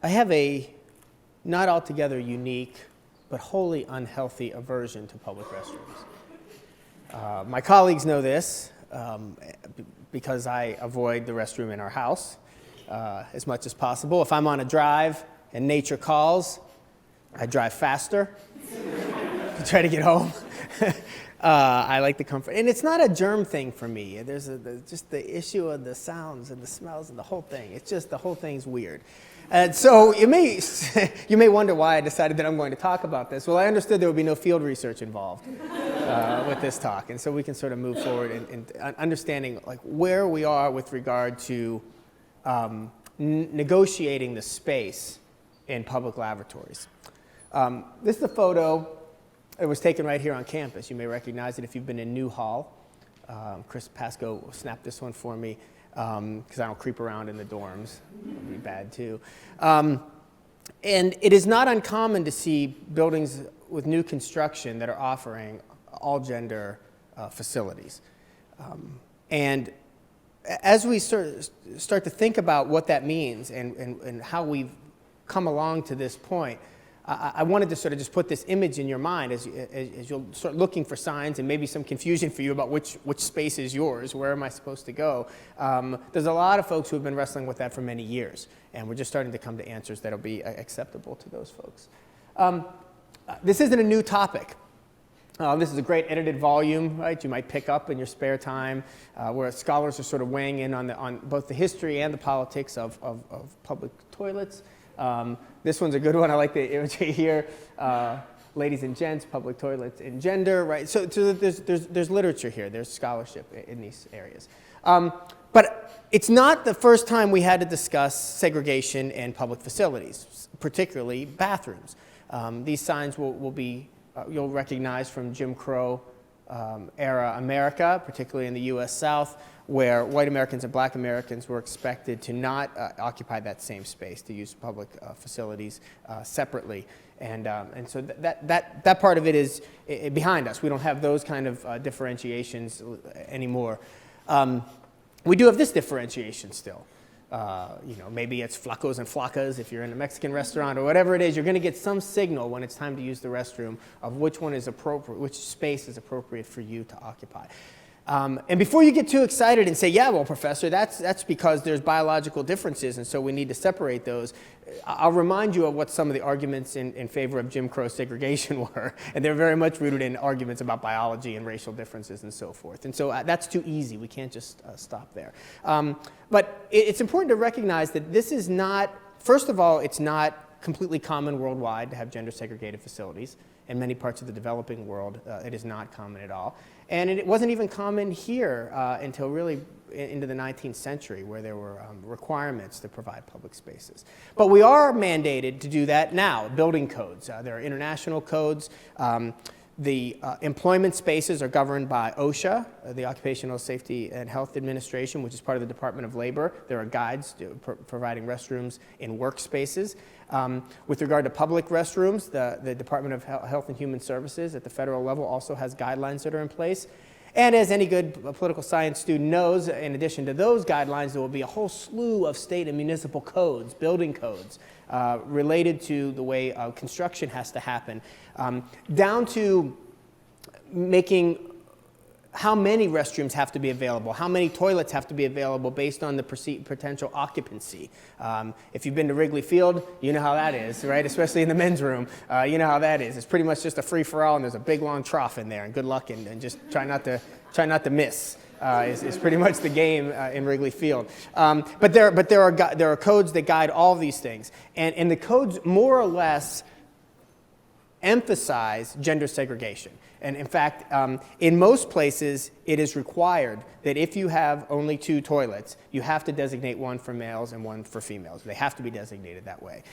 I have a not altogether unique, but wholly unhealthy aversion to public restrooms. My colleagues know this because I avoid the restroom in our house as much as possible. If I'm on a drive and nature calls, I drive faster to try to get home. I like the comfort. And it's not a germ thing for me. There's just the issue of the sounds and the smells and the whole thing. It's just the whole thing's weird. And so you may wonder why I decided that I'm going to talk about this. Well, I understood there would be no field research involved with this talk. And so we can sort of move forward in understanding like where we are with regard to negotiating the space in public lavatories. This is a photo. It was taken right here on campus. You may recognize it if you've been in Newhall. Chris Pasco snapped this one for me because I don't creep around in the dorms. That would be bad too. And it is not uncommon to see buildings with new construction that are offering all-gender facilities. And as we start to think about what that means and how we've come along to this point, I wanted to sort of just put this image in your mind as you'll start looking for signs and maybe some confusion for you about which space is yours, where am I supposed to go. There's a lot of folks who have been wrestling with that for many years, and we're just starting to come to answers that will be acceptable to those folks. This isn't a new topic. This is a great edited volume, right? You might pick up in your spare time, where scholars are sort of weighing in on both the history and the politics of public toilets. This one's a good one. I like the imagery here. Ladies and gents, public toilets and gender, right? So there's literature here. There's scholarship in these areas. But it's not the first time we had to discuss segregation in public facilities, particularly bathrooms. These signs will be, you'll recognize from Jim Crow era America, particularly in the U.S. South, where white Americans and black Americans were expected to not occupy that same space, to use public facilities separately. And so that part of it is behind us. We don't have those kind of differentiations anymore. We do have this differentiation still. Maybe it's flacos and flacas if you're in a Mexican restaurant or whatever it is. You're going to get some signal when it's time to use the restroom of which one is appropriate, which space is appropriate for you to occupy. And before you get too excited and say, yeah, well, professor, that's because there's biological differences, and so we need to separate those, I'll remind you of what some of the arguments in favor of Jim Crow segregation were. And they're very much rooted in arguments about biology and racial differences and so forth. And so that's too easy. We can't just stop there. But it's important to recognize that this is not, first of all, it's not completely common worldwide to have gender segregated facilities. In many parts of the developing world, it is not common at all. And it wasn't even common here until really into the 19th century, where there were requirements to provide public spaces. But we are mandated to do that now, building codes. There are international codes. The employment spaces are governed by OSHA, the Occupational Safety and Health Administration, which is part of the Department of Labor. There are guides providing restrooms in workspaces. With regard to public restrooms, the Department of Health and Human Services at the federal level also has guidelines that are in place. And as any good political science student knows, in addition to those guidelines, there will be a whole slew of state and municipal codes, building codes, related to the way construction has to happen, down to making how many restrooms have to be available, how many toilets have to be available based on the potential occupancy. If you've been to Wrigley Field, you know how that is, right? Especially in the men's room, you know how that is. It's pretty much just a free-for-all, and there's a big long trough in there, and good luck, and just try not to miss. Is pretty much the game in Wrigley Field. But there are codes that guide all of these things, and the codes more or less emphasize gender segregation. And in fact, in most places, it is required that if you have only 2 toilets, you have to designate one for males and one for females. They have to be designated that way.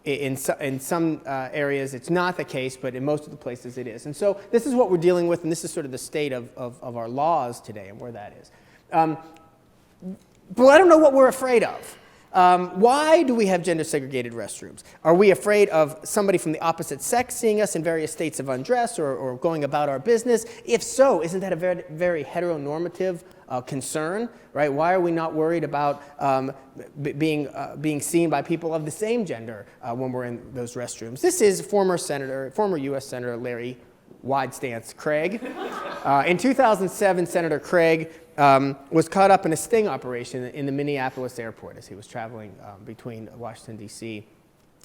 In some areas, it's not the case, but in most of the places, it is. And so this is what we're dealing with, and this is sort of the state of our laws today and where that is. But I don't know what we're afraid of. Why do we have gender-segregated restrooms? Are we afraid of somebody from the opposite sex seeing us in various states of undress or going about our business? If so, isn't that a very, very heteronormative concern, right? Why are we not worried about being seen by people of the same gender when we're in those restrooms? This is former U.S. Senator Larry Wide Stance Craig. In 2007, Senator Craig was caught up in a sting operation in the Minneapolis airport as he was traveling between Washington, D.C.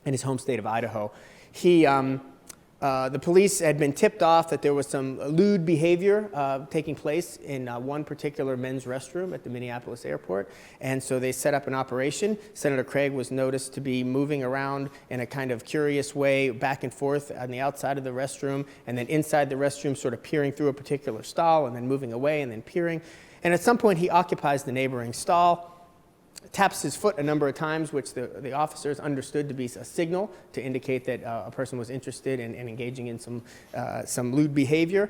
and his home state of Idaho. The police had been tipped off that there was some lewd behavior taking place in one particular men's restroom at the Minneapolis airport, and so they set up an operation. Senator Craig was noticed to be moving around in a kind of curious way back and forth on the outside of the restroom, and then inside the restroom sort of peering through a particular stall, and then moving away, and then peering. And at some point, he occupies the neighboring stall, taps his foot a number of times, which the officers understood to be a signal to indicate that a person was interested in engaging in some lewd behavior.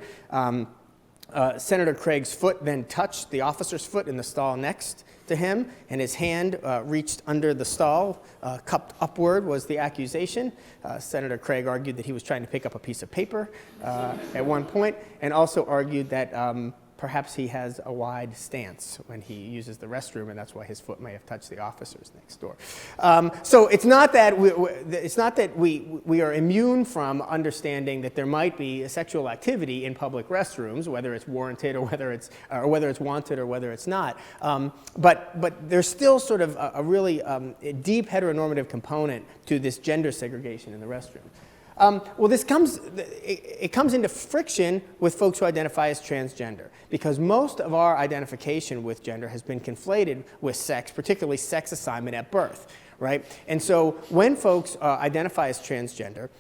Senator Craig's foot then touched the officer's foot in the stall next to him, and his hand reached under the stall, cupped upward was the accusation. Senator Craig argued that he was trying to pick up a piece of paper at one point, and also argued that perhaps he has a wide stance when he uses the restroom, and that's why his foot may have touched the officers next door. So it's not that we are immune from understanding that there might be sexual activity in public restrooms, whether it's warranted or whether it's wanted or whether it's not. But there's still sort of a really deep heteronormative component to this gender segregation in the restroom. Well, this comes into friction with folks who identify as transgender, because most of our identification with gender has been conflated with sex, particularly sex assignment at birth, right? And so when folks identify as transgender,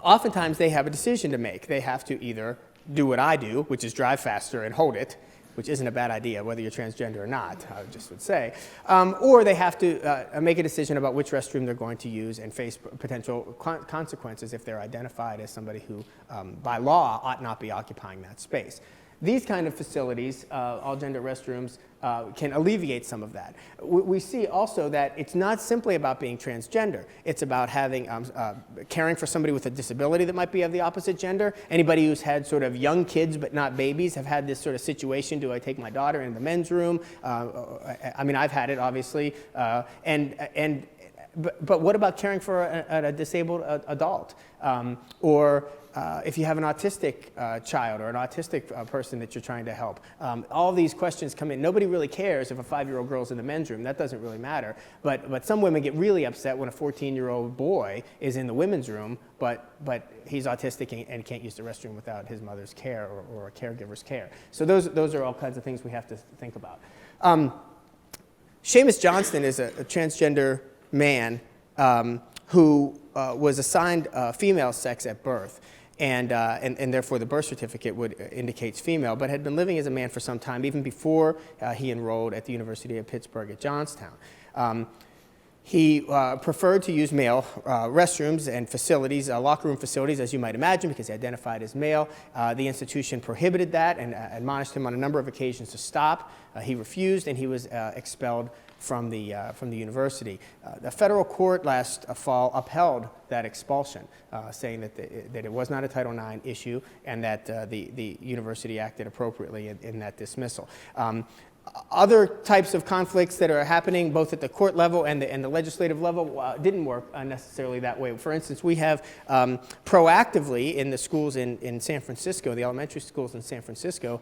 oftentimes they have a decision to make. They have to either do what I do, which is drive faster and hold it, which isn't a bad idea, whether you're transgender or not, I just would say. Or they have to make a decision about which restroom they're going to use and face potential consequences if they're identified as somebody who, by law, ought not be occupying that space. These kind of facilities, all-gender restrooms, can alleviate some of that. We see also that it's not simply about being transgender. It's about having caring for somebody with a disability that might be of the opposite gender. Anybody who's had sort of young kids but not babies have had this sort of situation. Do I take my daughter into the men's room? I mean, I've had it, obviously. But what about caring for a disabled adult? Or if you have an autistic child or an autistic person that you're trying to help. All these questions come in. Nobody really cares if a 5-year-old girl's in the men's room. That doesn't really matter. But some women get really upset when a 14-year-old boy is in the women's room, but he's autistic and can't use the restroom without his mother's care or a caregiver's care. So those are all kinds of things we have to think about. Seamus Johnston is a transgender man who was assigned female sex at birth. And therefore the birth certificate would indicates female, but had been living as a man for some time, even before he enrolled at the University of Pittsburgh at Johnstown. He preferred to use male restrooms and facilities, locker room facilities, as you might imagine, because he identified as male. The institution prohibited that and admonished him on a number of occasions to stop. He refused, and he was expelled from the university. The federal court last fall upheld that expulsion, saying that it was not a Title IX issue and that the university acted appropriately in that dismissal. Other types of conflicts that are happening both at the court level and the legislative level didn't work necessarily that way. For instance, we have proactively in the schools in San Francisco, the elementary schools in San Francisco,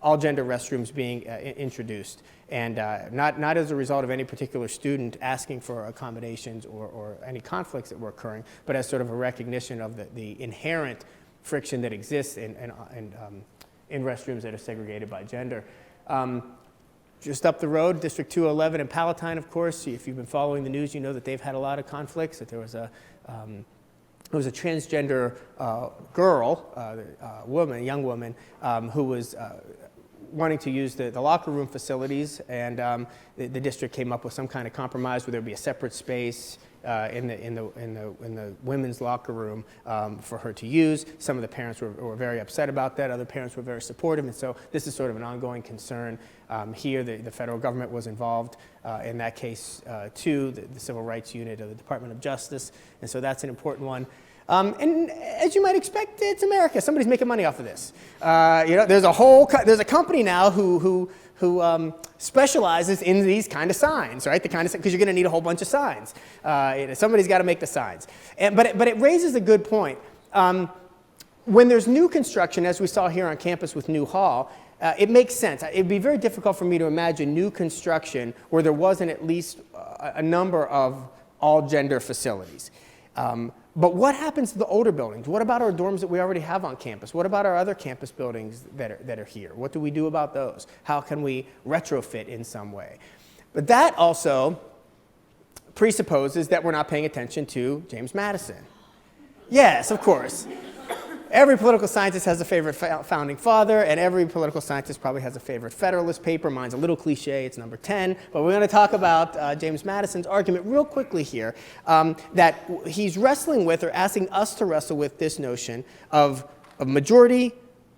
all-gender restrooms being introduced, and not as a result of any particular student asking for accommodations or any conflicts that were occurring, but as sort of a recognition of the inherent friction that exists in restrooms that are segregated by gender. Just up the road, District 211 in Palatine, of course, if you've been following the news, you know that they've had a lot of conflicts, that there was a transgender girl, young woman, who was wanting to use the locker room facilities, and the district came up with some kind of compromise where there'd be a separate space in the women's locker room for her to use. Some of the parents were very upset about that. Other parents were very supportive, and so this is sort of an ongoing concern. Here, the federal government was involved in that case too, the Civil Rights Unit of the Department of Justice, and so that's an important one. And as you might expect, it's America. Somebody's making money off of this. There's a company now who specializes in these kind of signs, right? The kind of, because you're going to need a whole bunch of signs. Somebody's got to make the signs. But it raises a good point. When there's new construction, as we saw here on campus with New Hall, it makes sense. It'd be very difficult for me to imagine new construction where there wasn't at least a number of all-gender facilities. But what happens to the older buildings? What about our dorms that we already have on campus? What about our other campus buildings that are here? What do we do about those? How can we retrofit in some way? But that also presupposes that we're not paying attention to James Madison. Yes, of course. Every political scientist has a favorite founding father, and every political scientist probably has a favorite Federalist paper. Mine's a little cliche, it's number 10. But we're going to talk about James Madison's argument real quickly here, that he's wrestling with, or asking us to wrestle with, this notion of majority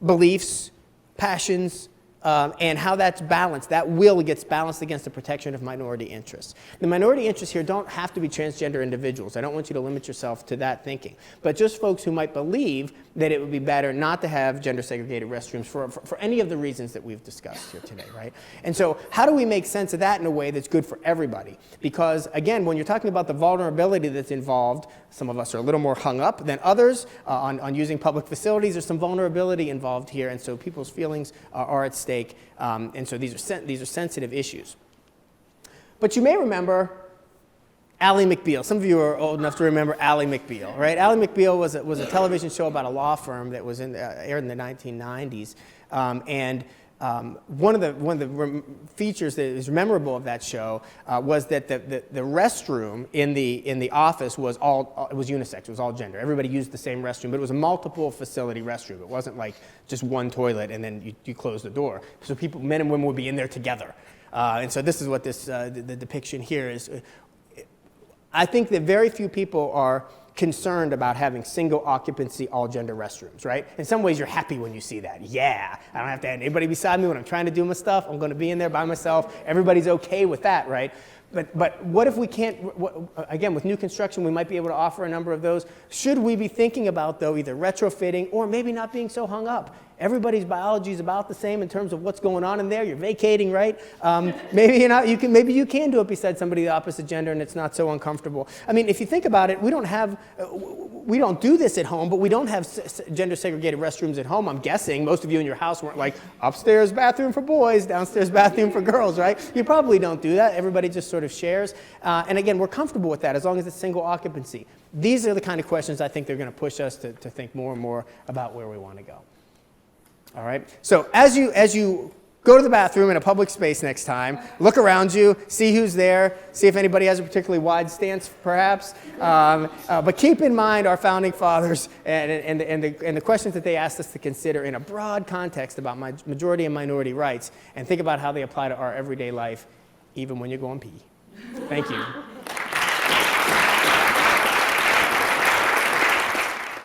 beliefs, passions, and how that's balanced. That will gets balanced against the protection of minority interests. The minority interests here don't have to be transgender individuals. I don't want you to limit yourself to that thinking. But just folks who might believe that it would be better not to have gender-segregated restrooms for any of the reasons that we've discussed here today, right? And so how do we make sense of that in a way that's good for everybody? Because, again, when you're talking about the vulnerability that's involved, some of us are a little more hung up than others on using public facilities. There's some vulnerability involved here, and so people's feelings are at stake. And so these are sensitive issues. But you may remember Ally McBeal. Some of you are old enough to remember Ally McBeal, right? Ally McBeal was a television show about a law firm that was aired in the 1990s. One of the features that is memorable of that show was that the restroom in the office was it was unisex. It was all gender. Everybody used the same restroom, but it was a multiple facility restroom. It wasn't like just one toilet and then you close the door. So men and women would be in there together. And so this is what the depiction here is. I think that very few people are concerned about having single occupancy, all gender restrooms, right? In some ways, you're happy when you see that. Yeah, I don't have to have anybody beside me when I'm trying to do my stuff. I'm going to be in there by myself. Everybody's okay with that, right? But what if we can't, again, with new construction, we might be able to offer a number of those. Should we be thinking about, though, either retrofitting or maybe not being so hung up? Everybody's biology is about the same in terms of what's going on in there. You're vacating, right? Maybe you're not. Maybe you can do it beside somebody of the opposite gender, and it's not so uncomfortable. I mean, if you think about it, we don't do this at home, but we don't have gender-segregated restrooms at home. I'm guessing most of you in your house weren't like upstairs bathroom for boys, downstairs bathroom for girls, right? You probably don't do that. Everybody just sort of shares. And again, we're comfortable with that as long as it's single occupancy. These are the kind of questions I think they're going to push us to think more and more about where we want to go. All right. So as you go to the bathroom in a public space next time, look around you, see who's there, see if anybody has a particularly wide stance, perhaps. But keep in mind our founding fathers and the questions that they asked us to consider in a broad context about majority and minority rights, and think about how they apply to our everyday life, even when you're going pee. Thank you.